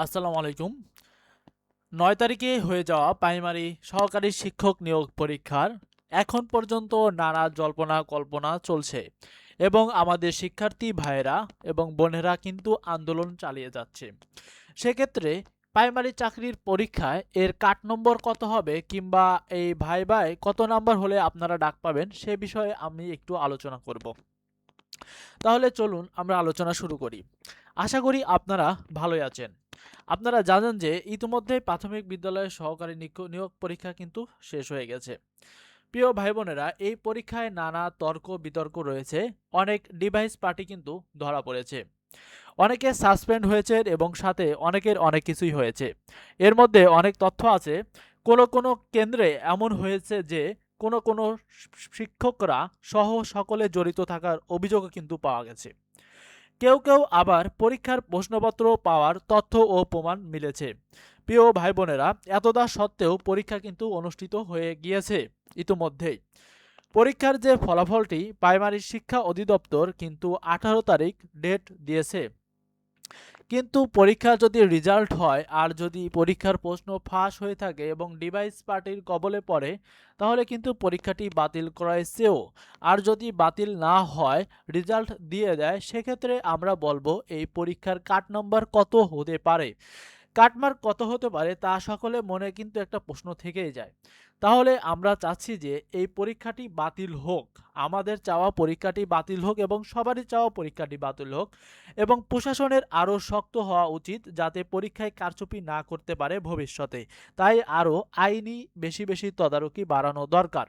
আসসালামু আলাইকুম। ৯ তারিখে হয়ে যাওয়া প্রাইমারি সহকারী শিক্ষক নিয়োগ পরীক্ষার এখন পর্যন্ত নানা জল্পনা কল্পনা চলছে এবং আমাদের শিক্ষার্থী ভাইয়েরা এবং বোনেরা কিন্তু আন্দোলন চালিয়ে যাচ্ছে। সেক্ষেত্রে প্রাইমারি চাকরির পরীক্ষায় এর কাট নম্বর কত হবে কিংবা এই ভাইভায় কত নাম্বার হলে আপনারা ডাক পাবেন সে বিষয়ে আমি একটু আলোচনা করব। তাহলে চলুন আমরা আলোচনা শুরু করি। আশা করি আপনারা ভালোই আছেন। আপনারা জানেন যে ইতিমধ্যে প্রাথমিক বিদ্যালয়ের সহকারী নিয়োগ পরীক্ষা কিন্তু শেষ হয়ে গেছে। প্রিয় ভাই বোনেরা, এই পরীক্ষায় নানা তর্ক বিতর্ক রয়েছে। অনেক ডিভাইস পার্টি কিন্তু ধরা পড়েছে। অনেকে সাসপেন্ড হয়েছে এবং সাথে অনেকের অনেক কিছুই হয়েছে। এর মধ্যে অনেক তথ্য আছে। কোনো কোনো কেন্দ্রে এমন হয়েছে যে কোনো শিক্ষকরা সহ সকলে জড়িত থাকার অভিযোগও কিন্তু পাওয়া গেছে। কেউ কেউ আবার পরীক্ষার প্রশ্নপত্র পাওয়ার তথ্য ও প্রমাণ মিলেছে। প্রিয় ভাই বোনেরা, এতদা সত্ত্বেও পরীক্ষা কিন্তু অনুষ্ঠিত হয়ে গিয়েছে ইতোমধ্যেই। পরীক্ষার যে ফলাফলটি প্রাইমারি শিক্ষা অধিদপ্তর কিন্তু 18 তারিখ ডেট দিয়েছে। কিন্তু পরীক্ষার যদি রেজাল্ট হয় আর যদি পরীক্ষার প্রশ্ন ফাঁস হয়ে থাকে এবং ডিভাইস পার্টির কবলে পড়ে, তাহলে কিন্তু পরীক্ষাটি বাতিল করার চেয়েও, আর যদি বাতিল না হয় রেজাল্ট দিয়ে দেয়, সেক্ষেত্রে আমরা বলবো এই পরীক্ষার কাট নম্বর কত হতে পারে। কাটমার্ক কত হতে পারে তা সকলে মনে কিন্তু একটা প্রশ্ন থেকেই যায়। তাহলে আমরা চাচ্ছি যে এই পরীক্ষাটি বাতিল হোক। আমাদের চাওয়া পরীক্ষাটি বাতিল হোক এবং সবারই চাওয়া পরীক্ষাটি বাতিল হোক এবং প্রশাসনের আরও শক্ত হওয়া উচিত যাতে পরীক্ষায় কারচুপি না করতে পারে ভবিষ্যতে। তাই আরও আইনি বেশি বেশি তদারকি বাড়ানো দরকার।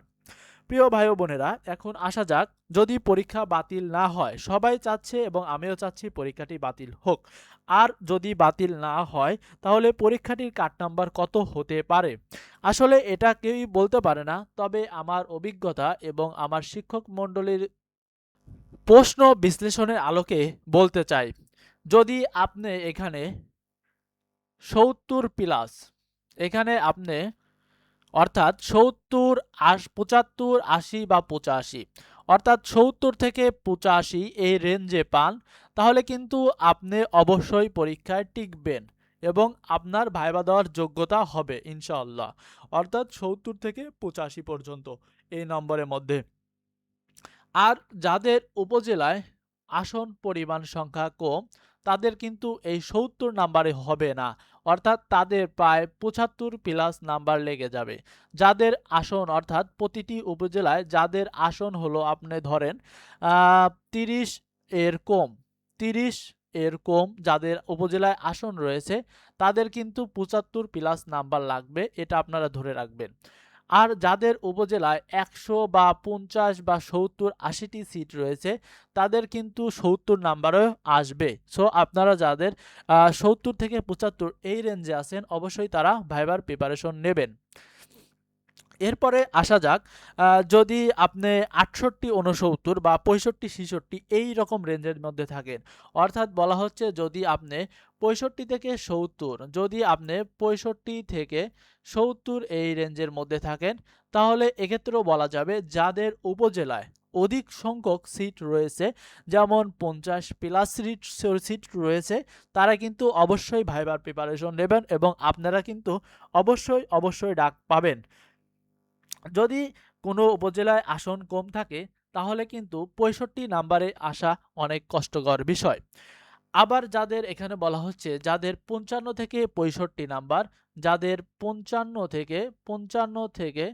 প্রিয় ভাই ও বোনেরা, এখন আসা যাক, যদি পরীক্ষা বাতিল না হয়, সবাই চাচ্ছে এবং আমিও চাচ্ছি পরীক্ষাটি বাতিল হোক। আর যদি বাতিল না হয় তাহলে পরীক্ষাটির কাট নাম্বার কত হতে পারে। আসলে এটা কেউই বলতে পারে না, তবে আমার অভিজ্ঞতা এবং আমার শিক্ষক মণ্ডলীর প্রশ্ন বিশ্লেষণের আলোকে বলতে চাই। যদি আপনি এখানে ৭০ প্লাস, এখানে আপনি অর্থাৎ ৭০, ৭৫, ৮০ বা ৮৫, অর্থাৎ ৭০ থেকে ৮৫ এই রেঞ্জে পান, তাহলে কিন্তু আপনি অবশ্যই পরীক্ষায় টিকবেন এবং আপনার ভাইবা দেওয়ার যোগ্যতা হবে ইনশাআল্লাহ। অর্থাৎ ৭০ থেকে ৮৫ পর্যন্ত এই নম্বরের মধ্যে। আর যাদের উপজেলায় আসন পরিমাণ সংখ্যা কম, তাদের কিন্তু এই ৭০ নাম্বারে হবে না। অর্থাৎ তাদের প্রায় ৭৫ প্লাস নাম্বার লেগে যাবে। যাদের আসন, অর্থাৎ প্রতিটি উপজেলায় যাদের আসন হলো আপনি ধরেন ৩০ এর কম, ৩০ এর কম যাদের উপজেলায় আসন রয়েছে, তাদের কিন্তু ৭৫ প্লাস নাম্বার লাগবে, এটা আপনারা ধরে রাখবেন। আর যাদের উপজেলায় ১০০ বা ৫০ বা ৭০, ৮০টি সিট রয়েছে, তাদের কিন্তু ৭০ নাম্বারও আসবে। সো আপনারা যাদের ৭০ থেকে ৭৫ এই রেঞ্জে আছেন, অবশ্যই তারা ভাইবার প্রিপারেশন নেবেন। এরপরে আসা যাক, যদি আপনি ৬৮, ৬৯ বা ৬৫, ৬৬ এই রকম রেঞ্জের মধ্যে থাকেন, অর্থাৎ বলা হচ্ছে যদি আপনি ৬৫ থেকে ৭০, যদি আপনি ৬৫ থেকে ৭০ এই রেঞ্জের মধ্যে থাকেন, তাহলে এক্ষেত্রেও বলা যাবে যাদের উপজেলায় অধিক সংখ্যক সিট রয়েছে, যেমন ৫০ প্লাস সিট রয়েছে, তারা কিন্তু অবশ্যই ভাইবার প্রিপারেশন নেবেন এবং আপনারা কিন্তু অবশ্যই ডাক পাবেন। যদি কোনো উপজেলায় আসন কম থাকে, তাহলে কিন্তু ৬৫ নাম্বারে আসা অনেক কষ্টকর বিষয়। আবার যাদের এখানে বলা হচ্ছে যাদের ৫৫ থেকে ৬৫ নাম্বার, যাদের ৫৫ থেকে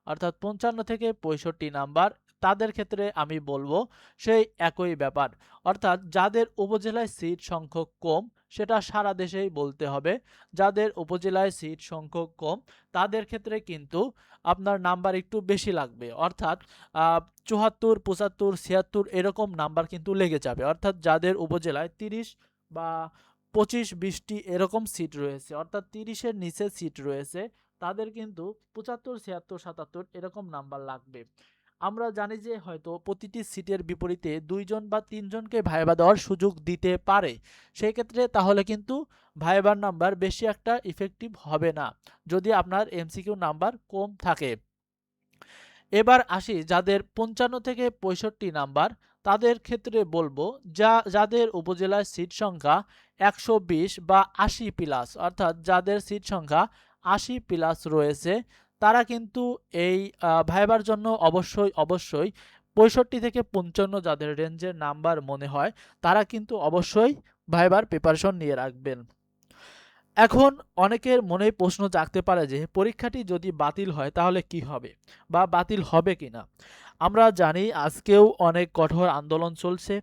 অর্থাৎ ৫৫ থেকে ৬৫ নাম্বার, তাদের ক্ষেত্রে আমি বলবো সেই একই ব্যাপার। অর্থাৎ যাদের উপজেলায় সিট সংখ্যক কম, সেটা সারা দেশেই বলতে হবে, যাদের উপজেলায় সিট সংখ্যক কম তাদের ক্ষেত্রে কিন্তু আপনার নাম্বার একটু বেশি লাগবে। অর্থাৎ ৭৪, ৭৫, ৭৬ এরকম নাম্বার কিন্তু লেগে যাবে। অর্থাৎ যাদের উপজেলায় ৩০ বা ২৫, ২০টি এরকম সিট রয়েছে, অর্থাৎ ৩০-এর নিচে সিট রয়েছে, তাদের কিন্তু ৭৫, ৭৬, ৭৭ এরকম নাম্বার লাগবে। আমরা জানি যে হয়তো প্রতিটি সিটের বিপরীতে ২ জন বা ৩ জনকে ভাইবা দেওয়ার সুযোগ দিতে পারে। সেই ক্ষেত্রে তাহলে কিন্তু ভাইবার নাম্বার বেশি একটা ইফেক্টিভ হবে না, যদি আপনার এমসিকিউ নাম্বার কম থাকে। এবার আসি যাদের ৫৫ থেকে ৬৫ নাম্বার, তাদের ক্ষেত্রে বলবো যাদের উপজেলার সিট সংখ্যা 120 বা 80 প্লাস, অর্থাৎ যাদের সিট সংখ্যা 80 প্লাস রয়েছে তারা কিন্তু এই ভাইবার জন্য অবশ্যই 65 থেকে 55 যাদের রেঞ্জের নাম্বার মনে হয় তারা কিন্তু অবশ্যই ভাইবার প্রিপারেশন নিয়ে রাখবেন। এখন অনেকের মনেই প্রশ্ন জাগতে পারে যে পরীক্ষাটি যদি বাতিল হয় তাহলে কি হবে বা বাতিল হবে কিনা। আমরা জানি আজকেও অনেক কঠোর আন্দোলন চলছে।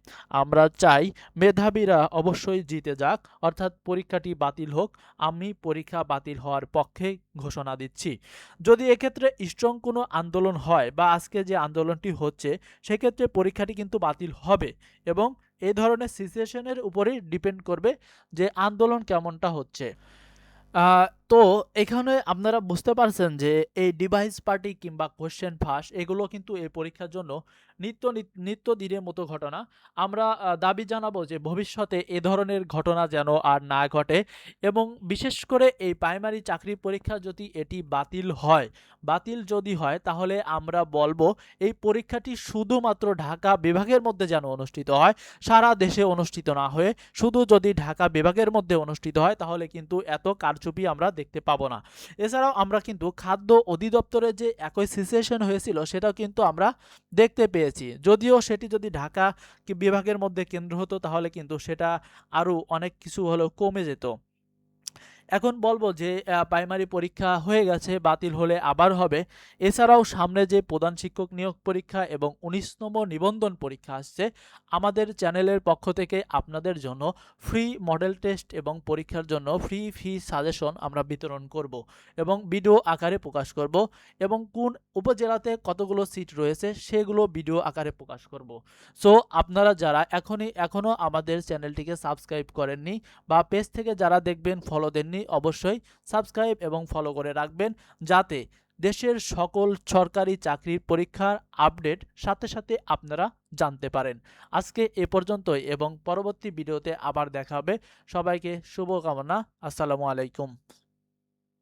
আমরা চাই মেধাবীরা অবশ্যই জিতে যাক, অর্থাৎ পরীক্ষাটি বাতিল হোক। আমি পরীক্ষা বাতিল হওয়ার পক্ষে ঘোষণা দিচ্ছি। যদি এক্ষেত্রে স্ট্রং কোনো আন্দোলন হয় বা আজকে যে আন্দোলনটি হচ্ছে সেক্ষেত্রে পরীক্ষাটি কিন্তু বাতিল হবে এবং এই ধরনের সিচুয়েশনের উপরেই ডিপেন্ড করবে যে আন্দোলন কেমনটা হচ্ছে। তো এখানে আপনারা বুঝতে পারছেন যে এই ডিভাইস পার্টি কিংবা কোশ্চেন ফাঁস এগুলো কিন্তু এই পরীক্ষার জন্য নিত্যদিনের মতো ঘটনা। আমরা দাবি জানাবো যে ভবিষ্যতে এ ধরনের ঘটনা যেন আর না ঘটে এবং বিশেষ করে এই প্রাইমারি চাকরি পরীক্ষা যদি এটি বাতিল যদি হয় তাহলে আমরা বলবো এই পরীক্ষাটি শুধুমাত্র ঢাকা বিভাগের মধ্যে যেন অনুষ্ঠিত হয়, সারা দেশে অনুষ্ঠিত না হয়ে শুধু যদি ঢাকা বিভাগের মধ্যে অনুষ্ঠিত হয় তাহলে কিন্তু এত কারচুপি আমরা দেখতে পাবো না। এছাড়াও আমরা কিন্তু খাদ্য অধিদপ্তরে যে একই সিচুয়েশন হয়েছিল সেটাও কিন্তু আমরা দেখতে পেয়েছি, যদিও সেটি যদি ঢাকা বিভাগের মধ্যে কেন্দ্র হতো তাহলে কিন্তু সেটা আরও অনেক কিছু হলেও কমে যেত। এখন বলবো যে প্রাইমারি পরীক্ষা হয়ে গেছে, বাতিল হলে আবার হবে। এছাড়াও সামনে যে প্রধান শিক্ষক নিয়োগ পরীক্ষা এবং 19তম নিবন্ধন পরীক্ষা আসছে, আমাদের চ্যানেলের পক্ষ থেকে আপনাদের জন্য ফ্রি মডেল টেস্ট এবং পরীক্ষার জন্য ফ্রি সাজেশন আমরা বিতরণ করব এবং ভিডিও আকারে প্রকাশ করব এবং কোন উপজেলাতে কতগুলো সিট রয়েছে সেগুলো ভিডিও আকারে প্রকাশ করব। সো আপনারা যারা এখনও আমাদের চ্যানেলটিকে সাবস্ক্রাইব করেননি বা পেজ থেকে যারা দেখবেন ফলো দেননি অবশ্যই সাবস্ক্রাইব এবং ফলো করে রাখবেন যাতে দেশের সকল সরকারি চাকরির পরীক্ষার আপডেট সাথে সাথে আপনারা জানতে পারেন। আজকে এ পর্যন্তই এবং পরবর্তী ভিডিওতে আবার দেখা হবে। সবাইকে শুভকামনা। আসসালামু আলাইকুম।